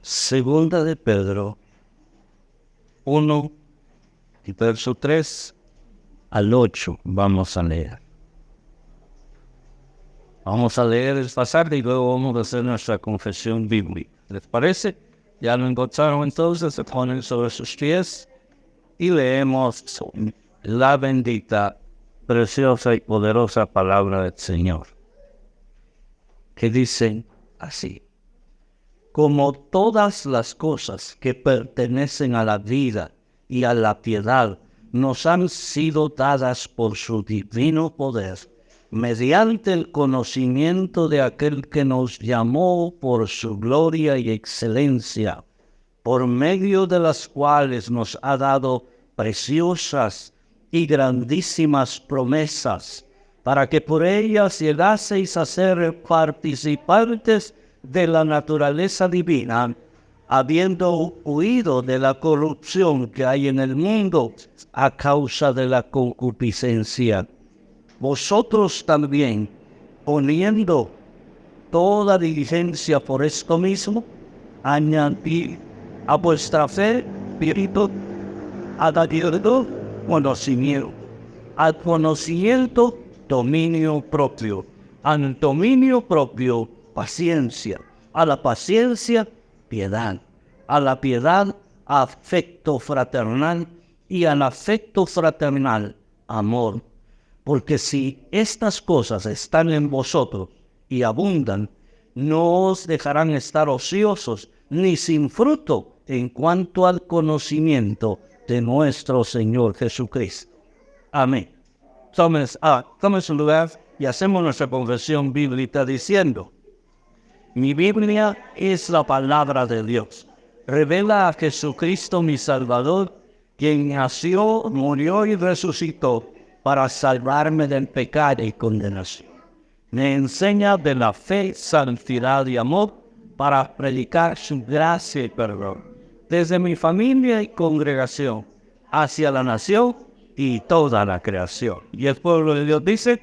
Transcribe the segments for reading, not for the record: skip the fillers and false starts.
Segunda de Pedro 1, y verso 3 al 8 vamos a leer. Vamos a leer el pasaje y luego vamos a hacer nuestra confesión bíblica. ¿Les parece? Ya lo encontraron entonces, se ponen sobre sus pies y leemos la bendita, preciosa y poderosa palabra del Señor, que dicen así: como todas las cosas que pertenecen a la vida y a la piedad nos han sido dadas por su divino poder, mediante el conocimiento de aquel que nos llamó por su gloria y excelencia, por medio de las cuales nos ha dado preciosas y grandísimas promesas, para que por ellas llegaseis a ser participantes de la naturaleza divina, habiendo huido de la corrupción que hay en el mundo a causa de la concupiscencia. Vosotros también, poniendo toda diligencia por esto mismo, añadid a vuestra fe espíritu, añadiendo conocimiento, al conocimiento dominio propio, al dominio propio paciencia, a la paciencia piedad, a la piedad afecto fraternal y al afecto fraternal amor. Porque si estas cosas están en vosotros y abundan, no os dejarán estar ociosos ni sin fruto en cuanto al conocimiento de nuestro Señor Jesucristo. Amén. Tomen su lugar y hacemos nuestra confesión bíblica diciendo: mi Biblia es la palabra de Dios. Revela a Jesucristo mi Salvador, quien nació, murió y resucitó para salvarme del pecado y condenación. Me enseña de la fe, santidad y amor para predicar su gracia y perdón, desde mi familia y congregación, hacia la nación y toda la creación. Y el pueblo de Dios dice: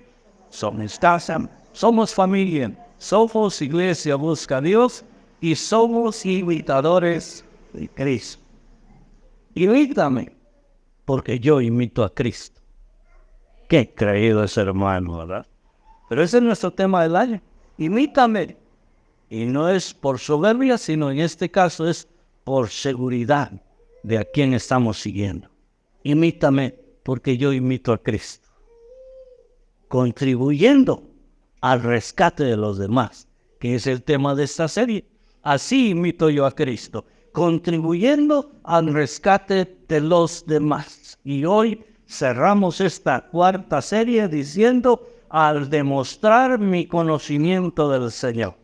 somos casa, somos familia, somos iglesia busca a Dios y somos imitadores de Cristo. Imítame, porque yo imito a Cristo. Qué creído ese hermano, ¿verdad? Pero ese es nuestro tema del año. Imítame. Y no es por soberbia, sino en este caso es por seguridad de a quién estamos siguiendo. Imítame, porque yo imito a Cristo, contribuyendo al rescate de los demás, que es el tema de esta serie. Así imito yo a Cristo, contribuyendo al rescate de los demás. Y hoy cerramos esta cuarta serie diciendo: al demostrar mi conocimiento del Señor.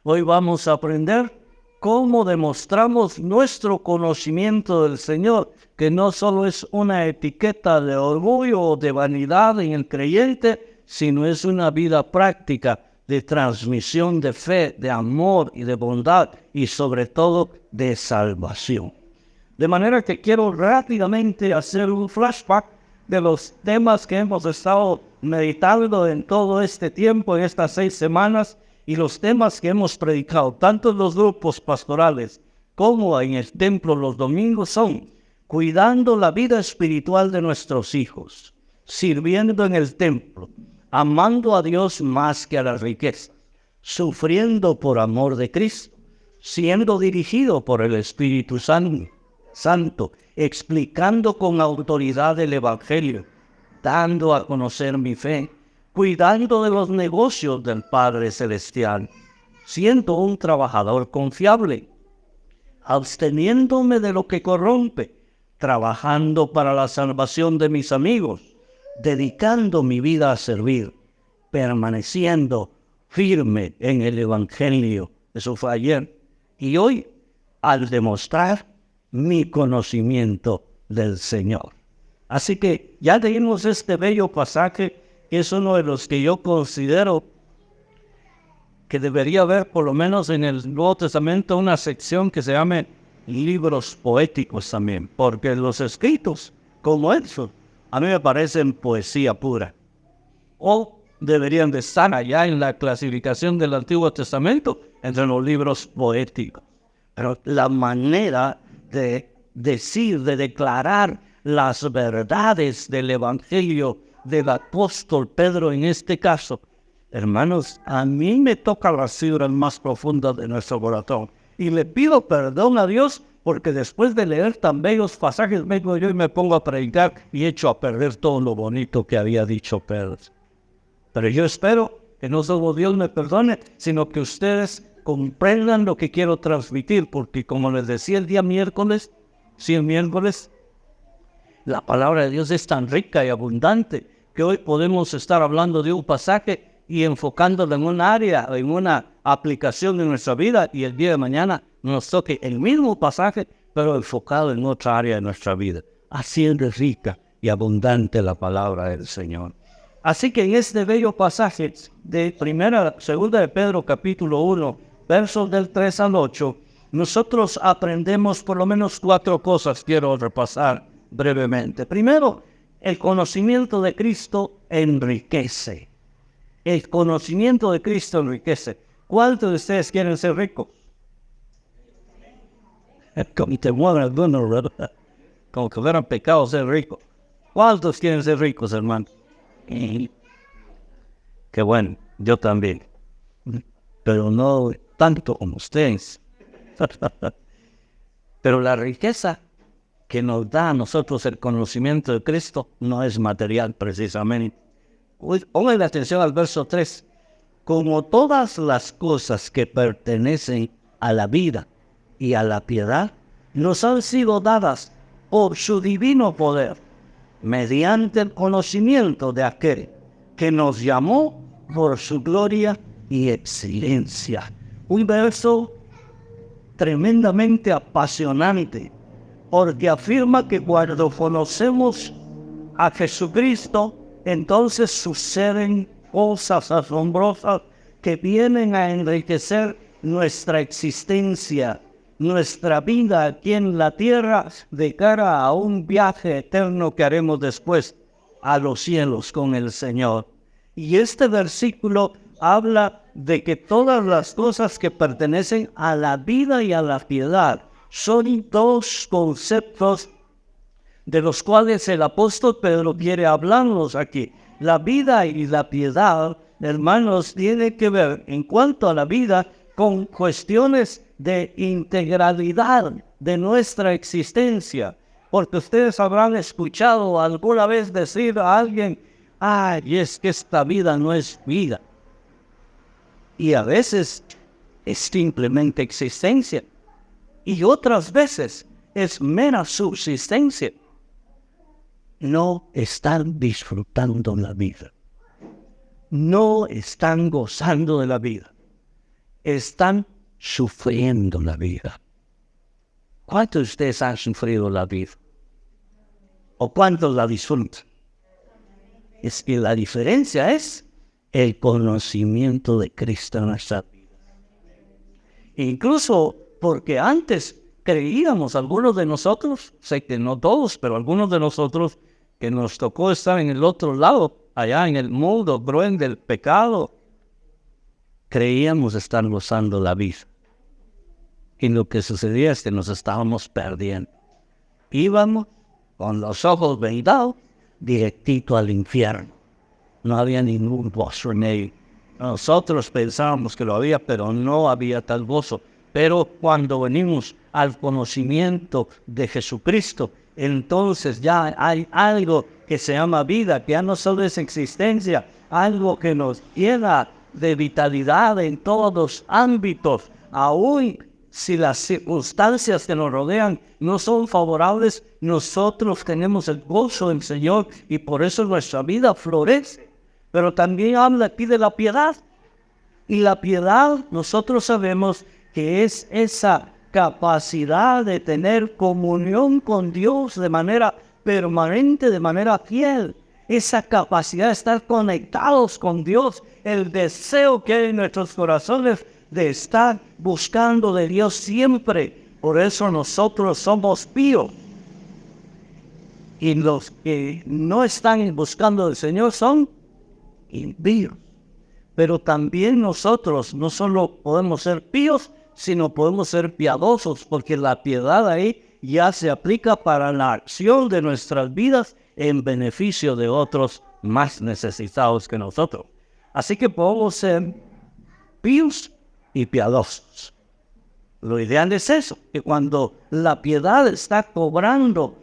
Hoy vamos a aprender cómo demostramos nuestro conocimiento del Señor, que no solo es una etiqueta de orgullo o de vanidad en el creyente, sino es una vida práctica de transmisión de fe, de amor y de bondad, y sobre todo de salvación. De manera que quiero rápidamente hacer un flashback de los temas que hemos estado meditando en todo este tiempo, en estas 6 semanas, y los temas que hemos predicado, tanto en los grupos pastorales como en el templo los domingos, son cuidando la vida espiritual de nuestros hijos, sirviendo en el templo, amando a Dios más que a las riquezas, sufriendo por amor de Cristo, siendo dirigido por el Espíritu Santo, explicando con autoridad el Evangelio, dando a conocer mi fe, cuidando de los negocios del Padre Celestial, siendo un trabajador confiable, absteniéndome de lo que corrompe, trabajando para la salvación de mis amigos, dedicando mi vida a servir, permaneciendo firme en el Evangelio. Eso fue ayer. Y hoy, al demostrar mi conocimiento del Señor. Así que ya leímos este bello pasaje, que es uno de los que yo considero que debería haber, por lo menos en el Nuevo Testamento, una sección que se llame libros poéticos también, porque los escritos como eso a mí me parecen poesía pura, o deberían de estar allá en la clasificación del Antiguo Testamento entre los libros poéticos, Pero la manera de decir, de declarar las verdades del Evangelio del apóstol Pedro en este caso, hermanos, a mí me toca las fibras más profundas de nuestro corazón. Y le pido perdón a Dios porque después de leer tan bellos pasajes vengo yo y me pongo a predicar y echo a perder todo lo bonito que había dicho Pedro. Pero yo espero que no solo Dios me perdone, sino que ustedes comprendan lo que quiero transmitir, porque como les decía el miércoles, la palabra de Dios es tan rica y abundante que hoy podemos estar hablando de un pasaje y enfocándolo en un área, en una aplicación de nuestra vida, y el día de mañana nos toque el mismo pasaje, pero enfocado en otra área de nuestra vida. Así es rica y abundante la palabra del Señor. Así que en este bello pasaje de segunda de Pedro capítulo 1, versos del 3 al 8, nosotros aprendemos por lo menos 4 cosas, quiero repasar brevemente. Primero, el conocimiento de Cristo enriquece. El conocimiento de Cristo enriquece. ¿Cuántos de ustedes quieren ser ricos? Como te mueven algunos, ¿verdad? Como que fueran pecados ser ricos. ¿Cuántos quieren ser ricos, hermano? Qué bueno, yo también. Pero no tanto como ustedes. Pero la riqueza que nos da a nosotros el conocimiento de Cristo no es material precisamente. Pongan atención al verso 3. Como todas las cosas que pertenecen a la vida y a la piedad, nos han sido dadas por su divino poder, mediante el conocimiento de aquel que nos llamó por su gloria y excelencia. Un verso tremendamente apasionante, porque afirma que cuando conocemos a Jesucristo, entonces suceden cosas asombrosas que vienen a enriquecer nuestra existencia, nuestra vida aquí en la tierra, de cara a un viaje eterno que haremos después a los cielos con el Señor. Y este versículo habla de que todas las cosas que pertenecen a la vida y a la piedad son 2 conceptos de los cuales el apóstol Pedro quiere hablarnos aquí. La vida y la piedad, hermanos, tiene que ver, en cuanto a la vida, con cuestiones de integralidad de nuestra existencia. Porque ustedes habrán escuchado alguna vez decir a alguien, ay, es que esta vida no es vida. Y a veces es simplemente existencia. Y otras veces es mera subsistencia. No están disfrutando la vida. No están gozando de la vida. Están sufriendo la vida. ¿Cuántos de ustedes han sufrido la vida? ¿O cuántos la disfrutan? Es que la diferencia es el conocimiento de Cristo en nuestra vida. Incluso porque antes creíamos, algunos de nosotros, sé que no todos, pero algunos de nosotros, que nos tocó estar en el otro lado, allá en el mundo cruel del pecado, creíamos estar gozando la vida. Y lo que sucedía es que nos estábamos perdiendo. Íbamos con los ojos vendados directito al infierno. No había ningún gozo en él. Nosotros pensábamos que lo había, pero no había tal gozo. Pero cuando venimos al conocimiento de Jesucristo, entonces ya hay algo que se llama vida, que ya no solo es existencia, algo que nos llena de vitalidad en todos los ámbitos, aún si las circunstancias que nos rodean no son favorables, nosotros tenemos el gozo del Señor y por eso nuestra vida florece. Pero también habla aquí de la piedad. Y la piedad, nosotros sabemos que es esa capacidad de tener comunión con Dios de manera permanente, de manera fiel. Esa capacidad de estar conectados con Dios, el deseo que hay en nuestros corazones de estar buscando de Dios siempre. Por eso nosotros somos píos. Y los que no están buscando al Señor son impíos. Pero también nosotros no solo podemos ser píos, sino podemos ser piadosos, porque la piedad ahí ya se aplica para la acción de nuestras vidas en beneficio de otros más necesitados que nosotros. Así que podemos ser píos y piadosos. Lo ideal es eso, que cuando la piedad está cobrando,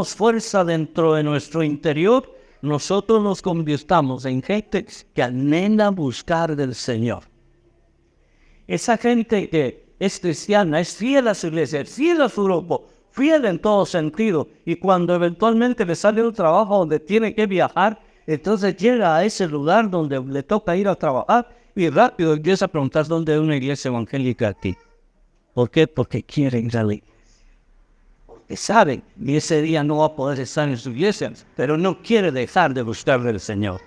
fuerza dentro de nuestro interior, nosotros nos convirtamos en gente que anhela buscar del Señor. Esa gente que es cristiana, es fiel a su iglesia, es fiel a su grupo, fiel en todo sentido, y cuando eventualmente le sale un trabajo donde tiene que viajar, entonces llega a ese lugar donde le toca ir a trabajar y rápido empieza a preguntar dónde hay una iglesia evangélica aquí. ¿Por qué? Porque quieren ir a la iglesia. Porque saben que ese día no va a poder estar en su iglesia, pero no quiere dejar de buscar del Señor.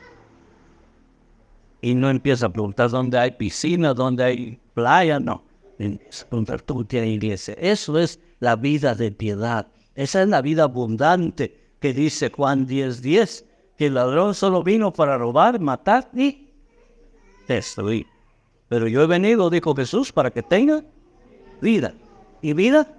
Y no empieza a preguntar dónde hay piscina, dónde hay playa, no. Empieza a preguntar, ¿tú tienes iglesia? Eso es la vida de piedad. Esa es la vida abundante que dice Juan 10:10, que el ladrón solo vino para robar, matar y destruir. Pero yo he venido, dijo Jesús, para que tenga vida. Y vida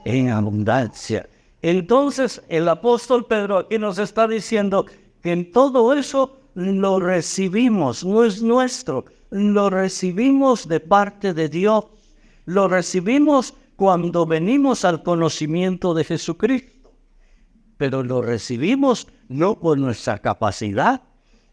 en abundancia. Entonces el apóstol Pedro aquí nos está diciendo que en todo eso lo recibimos, no es nuestro, lo recibimos de parte de Dios, lo recibimos cuando venimos al conocimiento de Jesucristo, pero lo recibimos no por nuestra capacidad,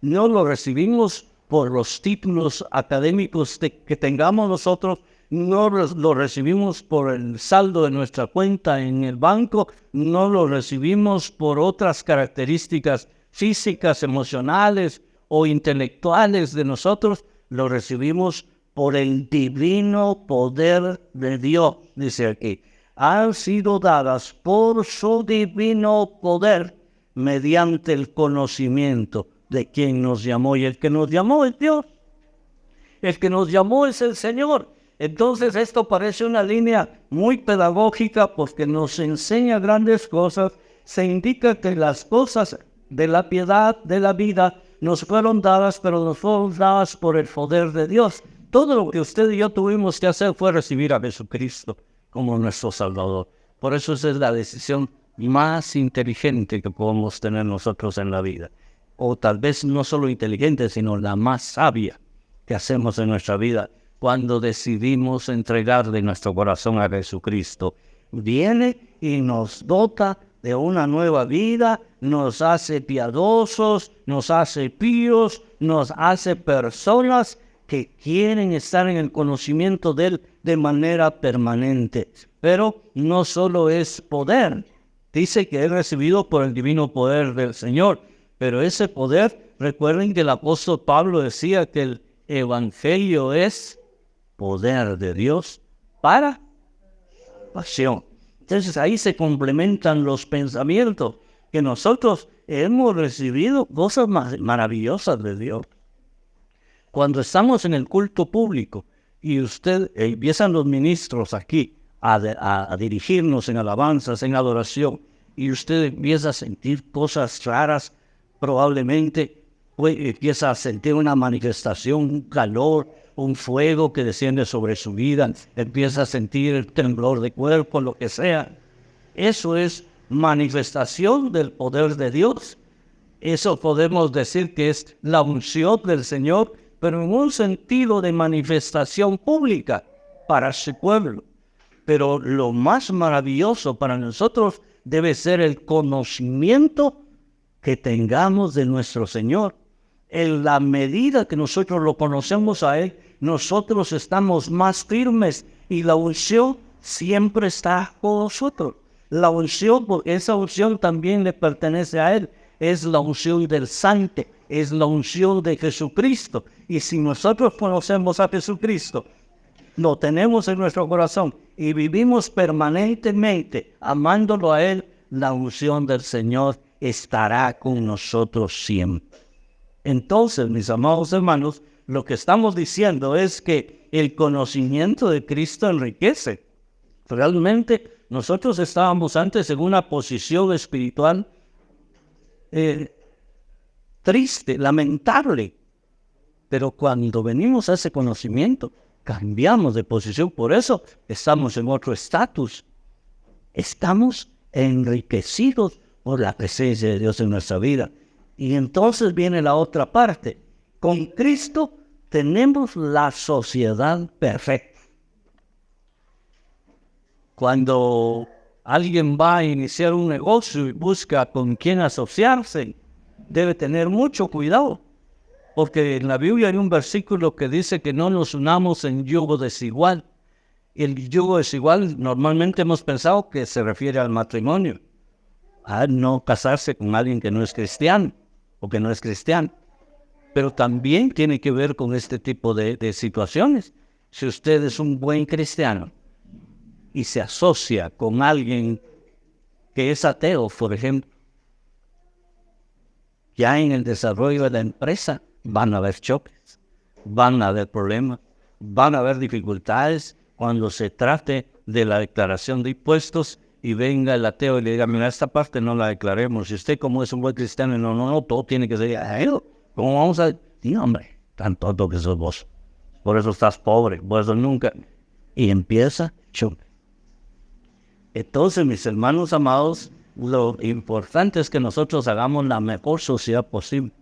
no lo recibimos por los títulos académicos que tengamos nosotros, no lo recibimos por el saldo de nuestra cuenta en el banco, no lo recibimos por otras características físicas, emocionales o intelectuales de nosotros, lo recibimos por el divino poder de Dios, dice aquí. Han sido dadas por su divino poder mediante el conocimiento de quien nos llamó. Y el que nos llamó es Dios. El que nos llamó es el Señor. Entonces esto parece una línea muy pedagógica porque nos enseña grandes cosas. Se indica que las cosas de la piedad, de la vida, nos fueron dadas, pero nos fueron dadas por el poder de Dios. Todo lo que usted y yo tuvimos que hacer fue recibir a Jesucristo como nuestro Salvador. Por eso esa es la decisión más inteligente que podemos tener nosotros en la vida. O tal vez no solo inteligente, sino la más sabia que hacemos en nuestra vida cuando decidimos entregarle nuestro corazón a Jesucristo. Viene y nos dota de una nueva vida, nos hace piadosos, nos hace píos, nos hace personas que quieren estar en el conocimiento de Él de manera permanente. Pero no solo es poder, dice que es recibido por el divino poder del Señor, pero ese poder, recuerden que el apóstol Pablo decía que el evangelio es poder de Dios para salvación. Entonces ahí se complementan los pensamientos, que nosotros hemos recibido cosas maravillosas de Dios. Cuando estamos en el culto público y empiezan los ministros aquí a dirigirnos en alabanzas, en adoración, y usted empieza a sentir cosas raras, probablemente empieza a sentir una manifestación, un calor, un fuego que desciende sobre su vida, empieza a sentir el temblor de cuerpo, lo que sea. Eso es manifestación del poder de Dios. Eso podemos decir que es la unción del Señor, pero en un sentido de manifestación pública para su pueblo. Pero lo más maravilloso para nosotros debe ser el conocimiento que tengamos de nuestro Señor. En la medida que nosotros lo conocemos a Él, nosotros estamos más firmes y la unción siempre está con nosotros. La unción, porque esa unción también le pertenece a Él, es la unción del Santo, es la unción de Jesucristo. Y si nosotros conocemos a Jesucristo, lo tenemos en nuestro corazón y vivimos permanentemente amándolo a Él, la unción del Señor estará con nosotros siempre. Entonces, mis amados hermanos, lo que estamos diciendo es que el conocimiento de Cristo enriquece. Realmente nosotros estábamos antes en una posición espiritual triste, lamentable. Pero cuando venimos a ese conocimiento, cambiamos de posición. Por eso estamos en otro estatus. Estamos enriquecidos por la presencia de Dios en nuestra vida. Y entonces viene la otra parte. Con Cristo tenemos la sociedad perfecta. Cuando alguien va a iniciar un negocio y busca con quién asociarse, debe tener mucho cuidado. Porque en la Biblia hay un versículo que dice que no nos unamos en yugo desigual. El yugo desigual normalmente hemos pensado que se refiere al matrimonio. A no casarse con alguien que no es cristiano o que no es cristiano. Pero también tiene que ver con este tipo de situaciones. Si usted es un buen cristiano y se asocia con alguien que es ateo, por ejemplo, ya en el desarrollo de la empresa van a haber choques, van a haber problemas, van a haber dificultades cuando se trate de la declaración de impuestos y venga el ateo y le diga, mira, esta parte no la declaremos. Y usted, como es un buen cristiano, no, todo tiene que ser, ¿cómo vamos a...? Sí, hombre, tan tonto que sos vos. Por eso estás pobre, por eso nunca... Y empieza choque. Entonces, mis hermanos amados, lo importante es que nosotros hagamos la mejor sociedad posible.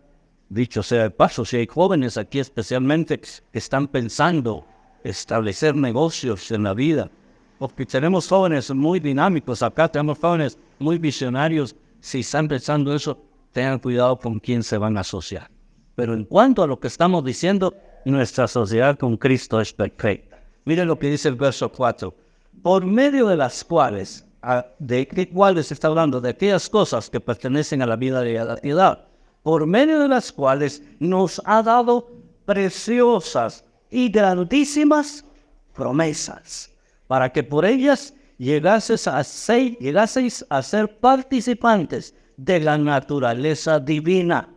Dicho sea de paso, si hay jóvenes aquí especialmente que están pensando establecer negocios en la vida, porque tenemos jóvenes muy dinámicos acá, tenemos jóvenes muy visionarios, si están pensando eso, tengan cuidado con quién se van a asociar. Pero en cuanto a lo que estamos diciendo, nuestra sociedad con Cristo es perfecta. Miren lo que dice el verso 4. Por medio de las cuales, ¿de qué cuales está hablando? De aquellas cosas que pertenecen a la vida de la piedad. Por medio de las cuales nos ha dado preciosas y grandísimas promesas, para que por ellas llegaseis a ser participantes de la naturaleza divina,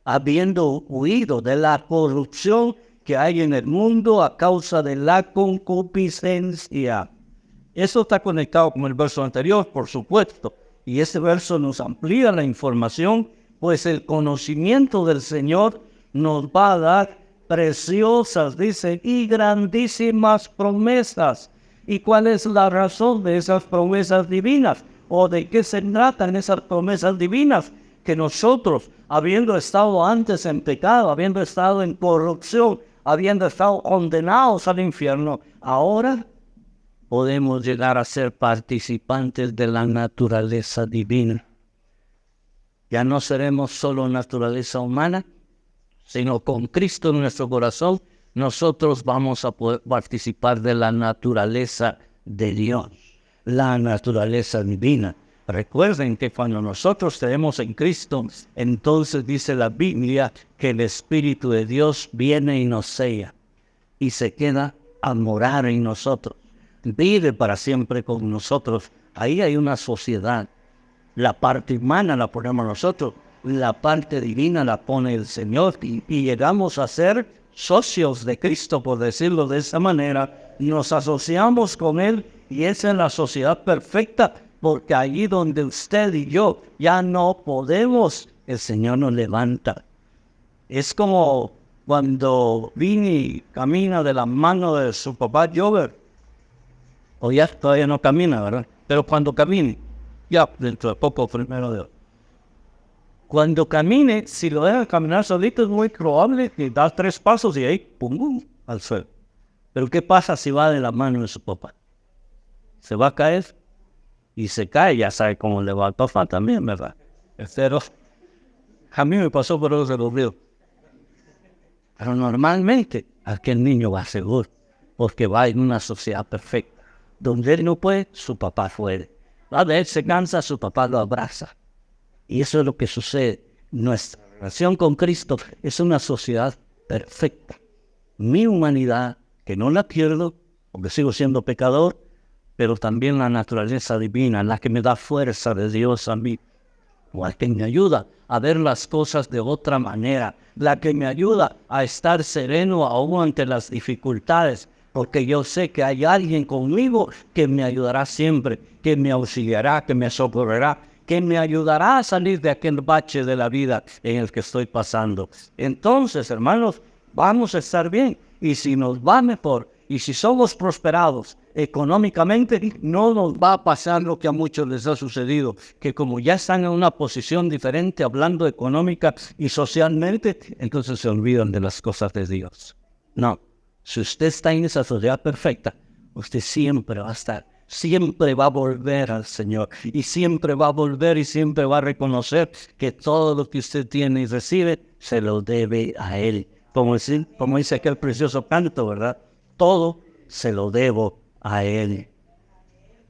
habiendo huido de la corrupción que hay en el mundo a causa de la concupiscencia. Eso está conectado con el verso anterior, por supuesto, y este verso nos amplía la información, pues el conocimiento del Señor nos va a dar preciosas, dice, y grandísimas promesas. ¿Y cuál es la razón de esas promesas divinas? ¿O de qué se tratan esas promesas divinas? Que nosotros, habiendo estado antes en pecado, habiendo estado en corrupción, habiendo estado condenados al infierno, ahora podemos llegar a ser participantes de la naturaleza divina. Ya no seremos solo naturaleza humana, sino con Cristo en nuestro corazón, nosotros vamos a poder participar de la naturaleza de Dios, la naturaleza divina. Recuerden que cuando nosotros tenemos en Cristo, entonces dice la Biblia que el Espíritu de Dios viene y nos sella y se queda a morar en nosotros. Vive para siempre con nosotros. Ahí hay una sociedad. La parte humana la ponemos nosotros, la parte divina la pone el Señor y llegamos a ser socios de Cristo, por decirlo de esa manera. Nos asociamos con Él y esa es la sociedad perfecta, porque allí donde usted y yo ya no podemos, el Señor nos levanta. Es como cuando Vini camina de la mano de su papá Jover, o ya todavía no camina, ¿verdad? Pero cuando camine, ya dentro de poco, primero de hoy. Cuando camine, si lo deja caminar solito, es muy probable que da 3 pasos y ahí, pum, al suelo. Pero ¿qué pasa si va de la mano de su papá? Se va a caer y se cae, ya sabe cómo le va al papá también, ¿verdad? Pero a mí me pasó por eso de los ríos. Pero normalmente aquel niño va seguro, porque va en una sociedad perfecta. Donde él no puede, su papá puede. Donde él se cansa, su papá lo abraza. Y eso es lo que sucede. Nuestra relación con Cristo es una sociedad perfecta. Mi humanidad, que no la pierdo, porque sigo siendo pecador, pero también la naturaleza divina, la que me da fuerza de Dios a mí, la que me ayuda a ver las cosas de otra manera, la que me ayuda a estar sereno aún ante las dificultades, porque yo sé que hay alguien conmigo que me ayudará siempre, que me auxiliará, que me socorrerá, que me ayudará a salir de aquel bache de la vida en el que estoy pasando. Entonces, hermanos, vamos a estar bien. Y si nos va mejor, Y si somos prosperados económicamente, no nos va a pasar lo que a muchos les ha sucedido, que como ya están en una posición diferente hablando económica y socialmente, entonces se olvidan de las cosas de Dios. No, si usted está en esa sociedad perfecta, usted siempre va a estar, siempre va a volver al Señor y siempre va a volver y siempre va a reconocer que todo lo que usted tiene y recibe se lo debe a Él. Como dice aquel precioso canto, ¿verdad? Todo se lo debo a Él.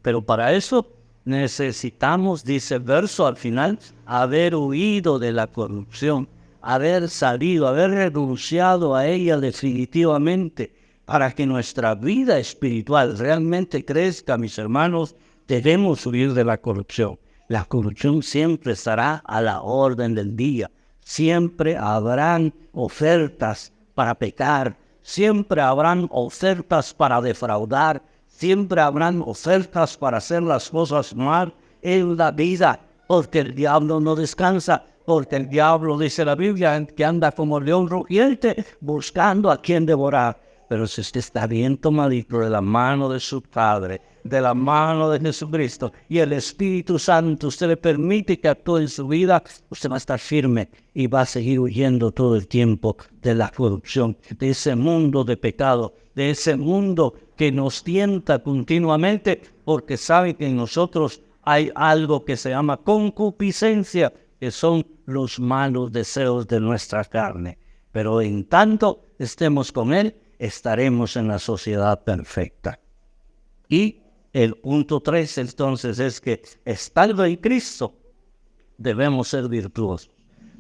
Pero para eso necesitamos, dice el verso al final, haber huido de la corrupción, haber salido, haber renunciado a ella definitivamente. Para que nuestra vida espiritual realmente crezca, mis hermanos, debemos huir de la corrupción. La corrupción siempre estará a la orden del día. Siempre habrán ofertas para pecar. Siempre habrán ofertas para defraudar. Siempre habrán ofertas para hacer las cosas mal en la vida. Porque el diablo no descansa. Porque el diablo, dice la Biblia, que anda como león rugiente buscando a quien devorar. Pero si usted está bien tomadito de la mano de su Padre, de la mano de Jesucristo y el Espíritu Santo, usted le permite que actúe en su vida, usted va a estar firme y va a seguir huyendo todo el tiempo de la corrupción, de ese mundo de pecado, de ese mundo que nos tienta continuamente, porque sabe que en nosotros hay algo que se llama concupiscencia, que son los malos deseos de nuestra carne. Pero en tanto estemos con Él, estaremos en la sociedad perfecta. Y el punto 3 entonces es que estando en Cristo debemos ser virtuosos,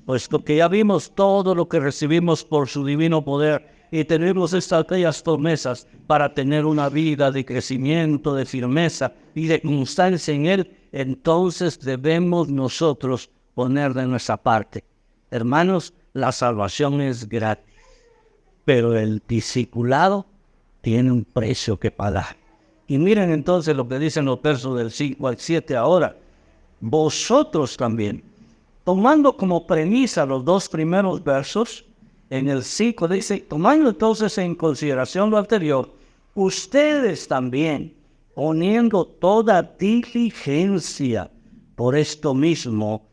puesto que ya vimos todo lo que recibimos por su divino poder y tenemos estas bellas promesas para tener una vida de crecimiento, de firmeza y de constancia en Él. Entonces debemos nosotros poner de nuestra parte. Hermanos, la salvación es gratis, pero el discipulado tiene un precio que pagar. Y miren entonces lo que dicen los versos del 5 al 7 ahora. Vosotros también, tomando como premisa los dos primeros versos, en el 5 dice, tomando entonces en consideración lo anterior, ustedes también, poniendo toda diligencia por esto mismo,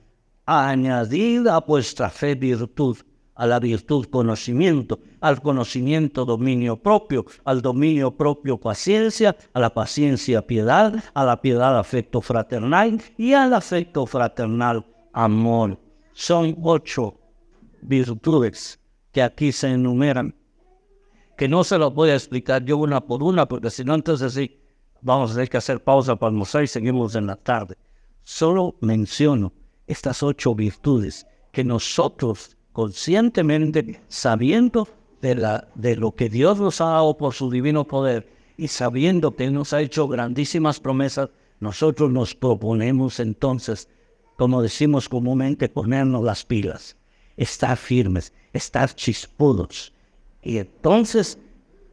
añadid a vuestra fe virtud, a la virtud conocimiento, al conocimiento dominio propio, al dominio propio paciencia, a la paciencia piedad, a la piedad afecto fraternal y al afecto fraternal amor. Son 8 virtudes que aquí se enumeran, que no se los voy a explicar yo una por una, porque si no entonces sí, vamos a tener que hacer pausa para almorzar y seguimos en la tarde. Solo menciono estas 8 virtudes que nosotros conscientemente, sabiendo de lo que Dios nos ha dado por su divino poder y sabiendo que Él nos ha hecho grandísimas promesas, nosotros nos proponemos entonces, como decimos comúnmente, ponernos las pilas, estar firmes, estar chispudos y entonces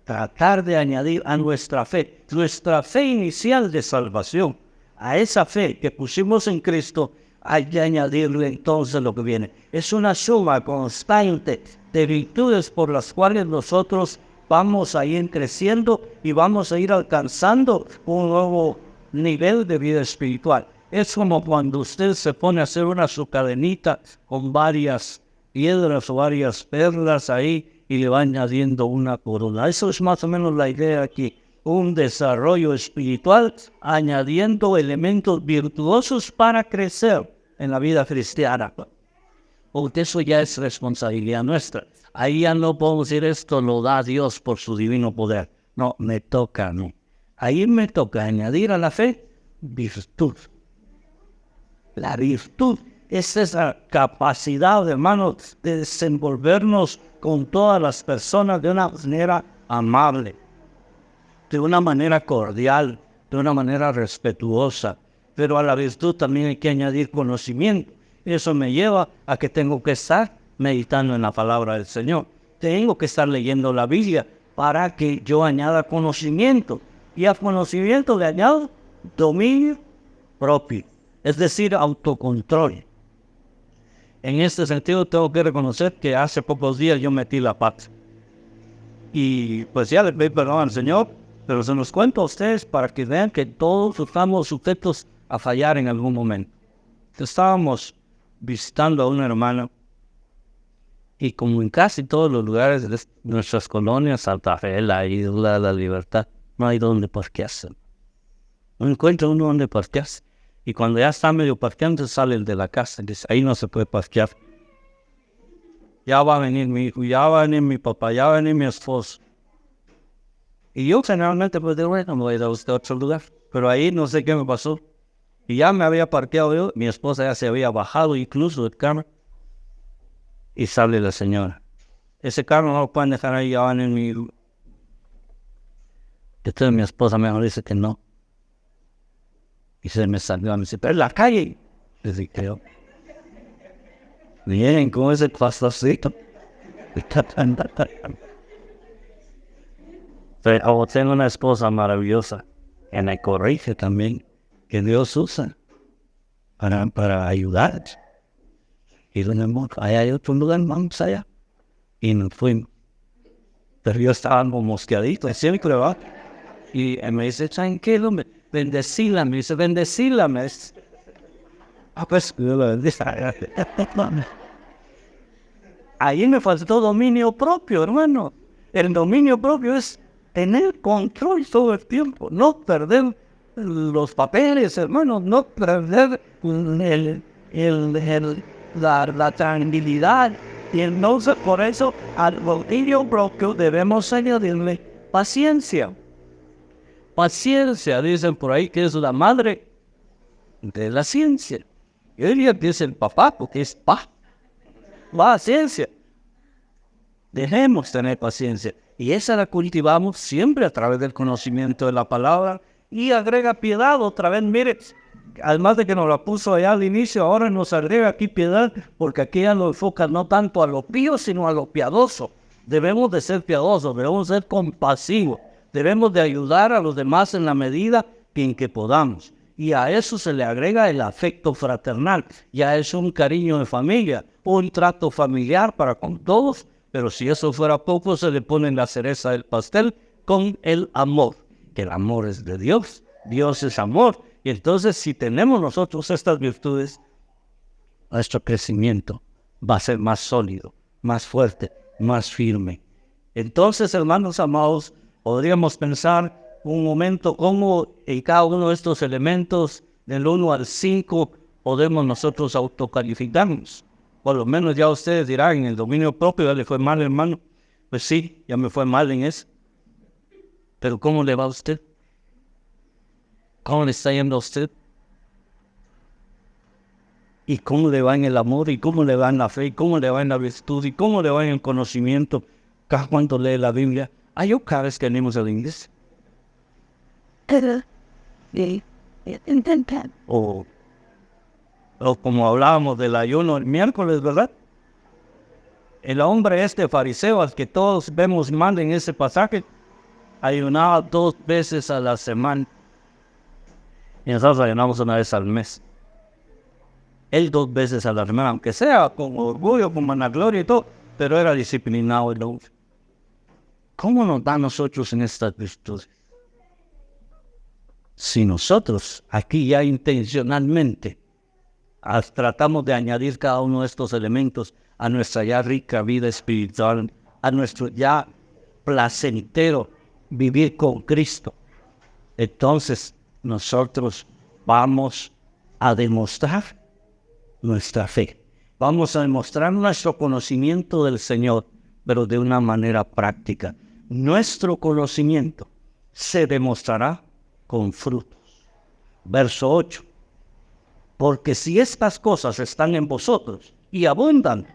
tratar de añadir a nuestra fe inicial de salvación, a esa fe que pusimos en Cristo, hay que añadirle entonces lo que viene. Es una suma constante de virtudes por las cuales nosotros vamos a ir creciendo y vamos a ir alcanzando un nuevo nivel de vida espiritual. Es como cuando usted se pone a hacer una su cadenita con varias piedras o varias perlas ahí y le va añadiendo una corona. Eso es más o menos la idea aquí. Un desarrollo espiritual añadiendo elementos virtuosos para crecer en la vida cristiana. Porque eso ya es responsabilidad nuestra. Ahí ya no podemos decir esto lo da Dios por su divino poder. No, me toca, no. Ahí me toca añadir a la fe virtud. La virtud es esa capacidad, hermanos, de desenvolvernos con todas las personas de una manera amable, de una manera cordial, de una manera respetuosa. Pero a la virtud también hay que añadir conocimiento. Eso me lleva a que tengo que estar meditando en la palabra del Señor. Tengo que estar leyendo la Biblia para que yo añada conocimiento. Y a conocimiento le añado dominio propio, es decir, autocontrol. En este sentido tengo que reconocer que hace pocos días yo metí la pata. Y pues ya le pedí perdón al Señor, pero se los cuento a ustedes para que vean que todos estamos sujetos a fallar en algún momento. Estábamos visitando a una hermana y como en casi todos los lugares de nuestras colonias, Santa Fe, La Isla, La Libertad, no hay donde parquearse. No encuentra uno donde parquearse. Y cuando ya está medio parqueando, sale el de la casa y dice, ahí no se puede parquear. Ya va a venir mi hijo, ya va a venir mi papá, ya va a venir mi esposo. Y yo generalmente pues digo, bueno, me voy a ir a buscar otro lugar. Pero ahí no sé qué me pasó. Y ya me había parqueado yo, mi esposa ya se había bajado incluso del carro. Y sale la señora. Ese carro no lo pueden dejar ahí, ya van en mi... Entonces mi esposa me dice que no. Y se me salió, me dice, pero en la calle. Le dije yo, miren cómo es el pastorcito. Pero tengo una esposa maravillosa que me corrige también, que Dios usa para ayudar. Y le dijimos, allá hay otro lugar, vamos allá. Y nos fuimos. Pero yo estaba como mosqueadito, siempre va. Y me dice, tranquilo, bendecíla, me dice, bendecíla, me dice. Pues, yo lo bendice. Ahí me faltó dominio propio, hermano. El dominio propio es tener control todo el tiempo, no perder los papeles, hermano, no perder la tranquilidad. Y entonces por eso al dominio propio debemos añadirle paciencia. Paciencia, dicen por ahí que es la madre de la ciencia. Y hoy día dice el papá porque es paciencia. Dejemos tener paciencia. Y esa la cultivamos siempre a través del conocimiento de la palabra. Y agrega piedad otra vez, mire, además de que nos la puso allá al inicio, ahora nos agrega aquí piedad, porque aquí ya lo enfoca no tanto a lo pío, sino a lo piadoso. Debemos de ser piadosos, debemos ser compasivos, debemos de ayudar a los demás en la medida en que podamos. Y a eso se le agrega el afecto fraternal. Ya es un cariño de familia, un trato familiar para con todos. Pero si eso fuera poco, se le pone la cereza del pastel con el amor. Que el amor es de Dios. Dios es amor. Y entonces, si tenemos nosotros estas virtudes, nuestro crecimiento va a ser más sólido, más fuerte, más firme. Entonces, hermanos amados, podríamos pensar un momento cómo en cada uno de estos elementos, del 1 al 5, podemos nosotros autocalificarnos. Por lo menos ya ustedes dirán, en el dominio propio ya le fue mal, hermano. Pues sí, ya me fue mal en eso. Pero ¿cómo le va a usted? ¿Cómo le está yendo a usted? ¿Y cómo le va en el amor? ¿Y cómo le va en la fe? ¿Y cómo le va en la virtud? ¿Y cómo le va en el conocimiento? Cada cuando lee la Biblia. Yo cada vez que leemos el inglés. O como hablábamos del ayuno el miércoles, ¿verdad? El hombre fariseo al que todos vemos mal en ese pasaje, ayunaba 2 veces a la semana. Y nosotros ayunamos una vez al mes. Él 2 veces a la semana, aunque sea con orgullo, con vanagloria y todo, pero era disciplinado el hombre. ¿Cómo nos da a nosotros en estas virtudes? Si nosotros aquí ya intencionalmente tratamos de añadir cada uno de estos elementos a nuestra ya rica vida espiritual, a nuestro ya placentero vivir con Cristo, entonces nosotros vamos a demostrar nuestra fe. Vamos a demostrar nuestro conocimiento del Señor, pero de una manera práctica. Nuestro conocimiento se demostrará con frutos. Verso 8. Porque si estas cosas están en vosotros y abundan,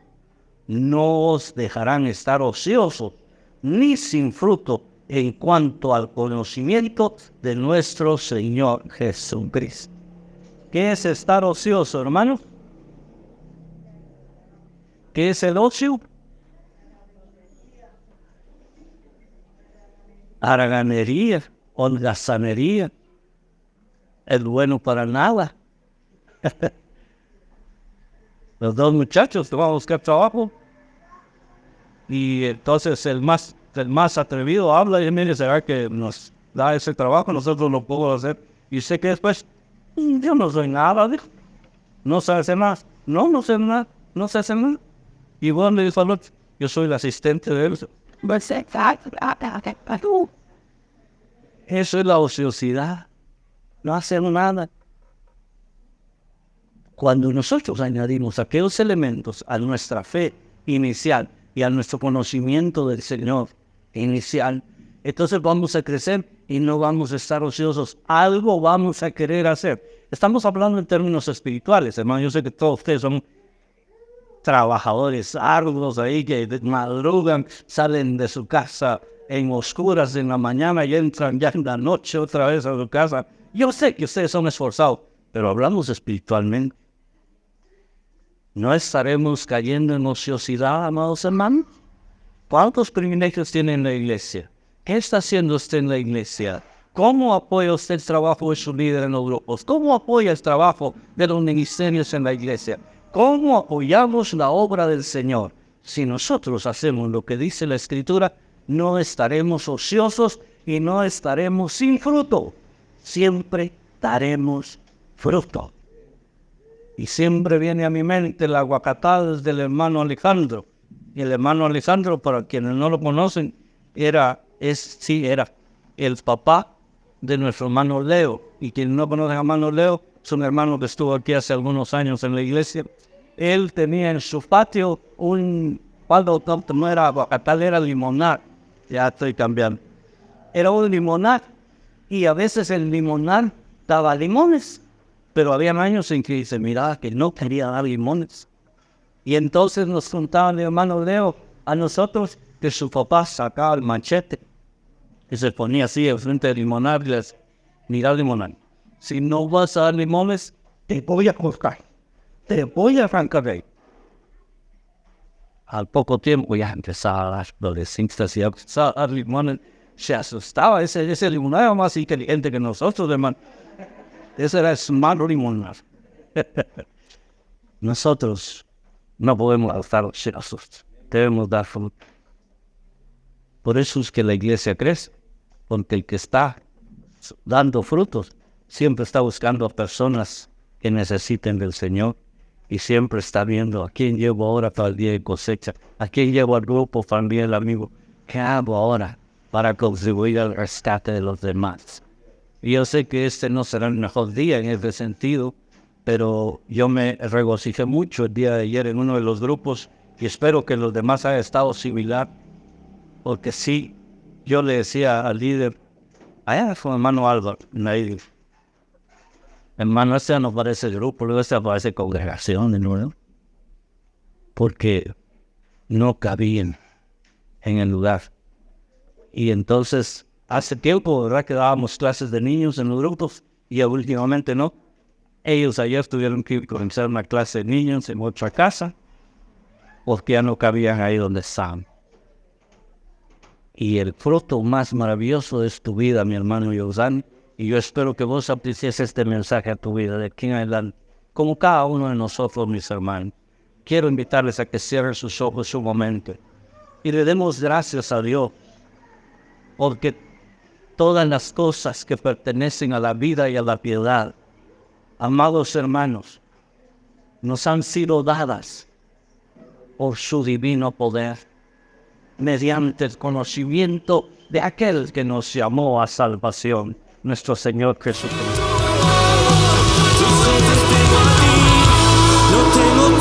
no os dejarán estar ociosos ni sin fruto en cuanto al conocimiento de nuestro Señor Jesucristo. ¿Qué es estar ocioso, hermano? ¿Qué es el ocio? Haraganería, holgazanería, el bueno para nada. Los 2 muchachos que van a buscar trabajo y entonces el más el más atrevido habla y mire, será que nos da ese trabajo, nosotros lo podemos hacer. Y sé que después, yo no soy nada, dijo. No sé hacer nada. No sé nada, no sé hacer nada. Y bueno, le dijo al otro, yo soy el asistente de él. Eso es la ociosidad, no hacer nada. Cuando nosotros añadimos aquellos elementos a nuestra fe inicial y a nuestro conocimiento del Señor inicial, entonces vamos a crecer y no vamos a estar ociosos. Algo vamos a querer hacer. Estamos hablando en términos espirituales, hermano. Yo sé que todos ustedes son trabajadores arduos ahí que madrugan, salen de su casa en oscuras en la mañana y entran ya en la noche otra vez a su casa. Yo sé que ustedes son esforzados, pero hablamos espiritualmente. ¿No estaremos cayendo en ociosidad, amados hermanos? ¿Cuántos privilegios tiene en la iglesia? ¿Qué está haciendo usted en la iglesia? ¿Cómo apoya usted el trabajo de su líder en los grupos? ¿Cómo apoya el trabajo de los ministerios en la iglesia? ¿Cómo apoyamos la obra del Señor? Si nosotros hacemos lo que dice la Escritura, no estaremos ociosos y no estaremos sin fruto. Siempre daremos fruto. Y siempre viene a mi mente la aguacatada del hermano Alejandro. Y el hermano Alejandro, para quienes no lo conocen, era el papá de nuestro hermano Leo. Y quienes no conocen a hermano Leo, es un hermano que estuvo aquí hace algunos años en la iglesia. Él tenía en su patio no era aguacatal, era limonar. Ya estoy cambiando. Era un limonar. Y a veces el limonar daba limones. Pero había años en que se miraba que no quería dar limones. Y entonces nos contaba el hermano Leo a nosotros que su papá sacaba el machete y se ponía así enfrente del limonar y les decía, mira limonar, si no vas a dar limones, te voy a cortar, te voy a arrancar de ahí. Al poco tiempo ya empezaba a dar florecitas y empezaba a dar limones. Se asustaba, ese limonar era más inteligente que nosotros, hermano. Ese era Smart Limonar. Nosotros no podemos estar ociosos, debemos dar fruto. Por eso es que la iglesia crece, porque el que está dando frutos siempre está buscando a personas que necesiten del Señor y siempre está viendo a quién llevo ahora para el día de cosecha, a quién llevo al grupo familiar, amigo, qué hago ahora para contribuir al rescate de los demás. Y yo sé que este no será el mejor día en ese sentido, pero yo me regocijé mucho el día de ayer en uno de los grupos y espero que los demás hayan estado similar, porque sí, yo le decía al líder, allá fue hermano Álvaro, hermano, este no parece grupo, luego este parece congregación, ¿no? Porque no cabían en el lugar. Y entonces, hace tiempo, ¿verdad?, que dábamos clases de niños en los grupos y últimamente no. Ellos ayer tuvieron que comenzar una clase de niños en otra casa porque ya no cabían ahí donde estaban. Y el fruto más maravilloso es tu vida, mi hermano Yosan, y yo espero que vos apliques este mensaje a tu vida de aquí en adelante, como cada uno de nosotros, mis hermanos. Quiero invitarles a que cierren sus ojos un momento y le demos gracias a Dios, porque todas las cosas que pertenecen a la vida y a la piedad, amados hermanos, nos han sido dadas por su divino poder, mediante el conocimiento de aquel que nos llamó a salvación, nuestro Señor Jesucristo. No tengo